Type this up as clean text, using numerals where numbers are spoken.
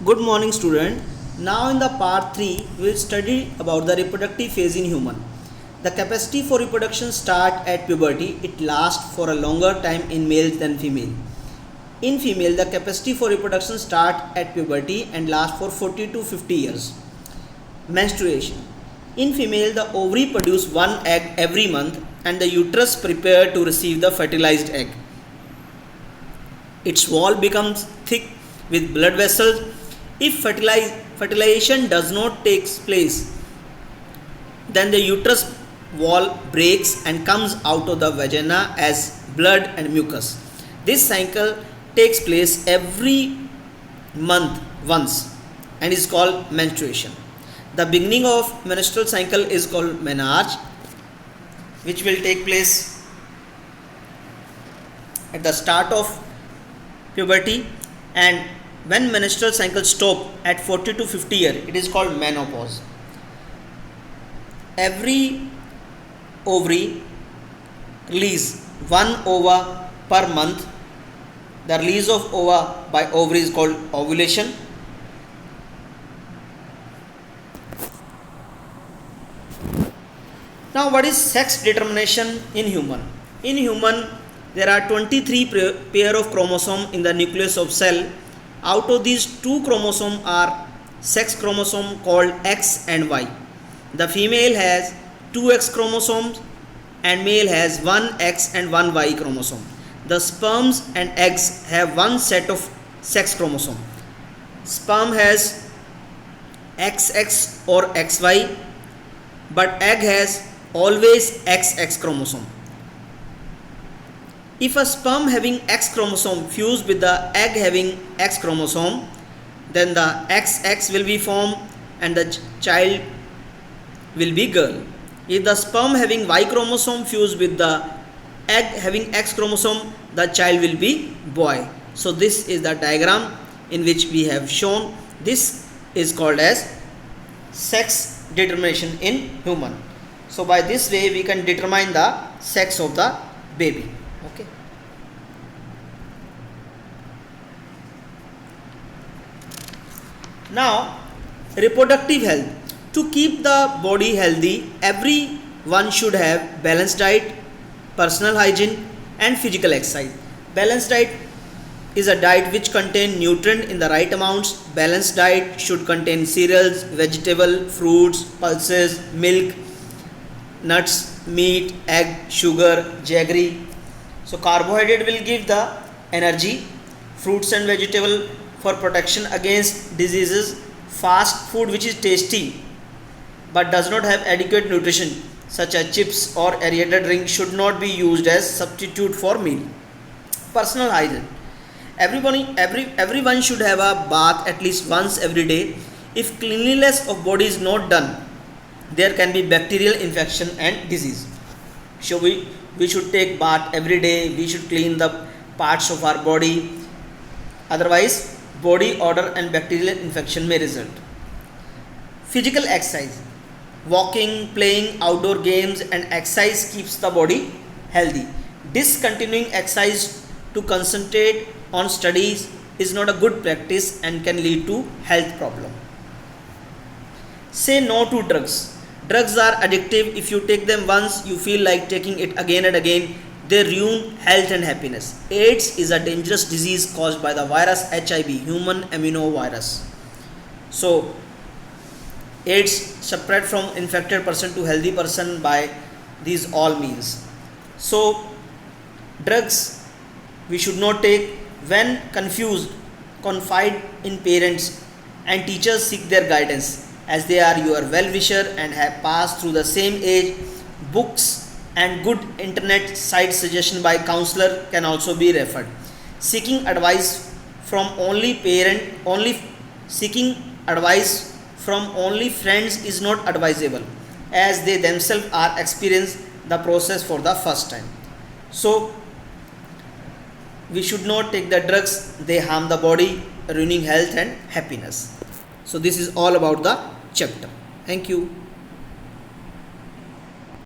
Good morning, student. Now in the part 3, we will study about the reproductive phase in human. The capacity for reproduction start at puberty. It lasts for a longer time in males than female. In female, the capacity for reproduction start at puberty and last for 40 to 50 years. Menstruation. In female, the ovary produce one egg every month and the uterus prepare to receive the fertilized egg. Its wall becomes thick with blood vessels. If fertilization does not take place, then the uterus wall breaks and comes out of the vagina as blood and mucus. This cycle takes place every month once and is called menstruation. The beginning of menstrual cycle is called menarche, which will take place at the start of puberty, and when menstrual cycle stop at 40 to 50 years, it is called menopause. Every ovary release one ova per month. The release of ova by ovary is called ovulation. Now, what is sex determination in human? In human, there are 23 pair of chromosomes in the nucleus of cell. Out of these, 2 chromosomes are sex chromosome called X and Y. The female has 2 X chromosomes and male has 1 X and 1 Y chromosome. The sperms and eggs have one set of sex chromosome. Sperm has XX or XY, but egg has always XX chromosome. If a sperm having X chromosome fuse with the egg having X chromosome, then the XX will be formed and the child will be girl. If the sperm having Y chromosome fuse with the egg having X chromosome, the child will be boy. So this is the diagram in which we have shown. This is called as sex determination in human. So by this way we can determine the sex of the baby. Okay. Now, reproductive health. To keep the body healthy, everyone should have balanced diet, personal hygiene and physical exercise. Balanced diet is a diet which contains nutrient in the right amounts. Balanced diet should contain cereals, vegetable, fruits, pulses, milk, nuts, meat, egg, sugar, jaggery. So carbohydrate will give the energy, fruits and vegetable for protection against diseases. Fast food which is tasty but does not have adequate nutrition such as chips or aerated drink should not be used as substitute for meal. Personal hygiene. Everyone should have a bath at least once every day. If cleanliness of body is not done, there can be bacterial infection and disease. So we should take bath every day. We should clean the parts of our body. Otherwise, body odor and bacterial infection may result. Physical exercise. Walking, playing outdoor games and exercise keeps the body healthy. Discontinuing exercise to concentrate on studies is not a good practice and can lead to health problem. Say no to drugs. Drugs are addictive. If you take them once, you feel like taking it again and again. They ruin health and happiness. AIDS is a dangerous disease caused by the virus HIV, human immunovirus. So, AIDS spread from infected person to healthy person by these all means. So, drugs we should not take. When confused, confide in parents and teachers. Seek their guidance as they are your well-wisher and have passed through the same age. Books and good internet site suggestion by counselor can also be referred. Seeking advice from seeking advice from only friends is not advisable as they themselves are experiencing the process for the first time. So we should not take the drugs. They harm the body, ruining health and happiness. So this is all about the chapter. Thank you.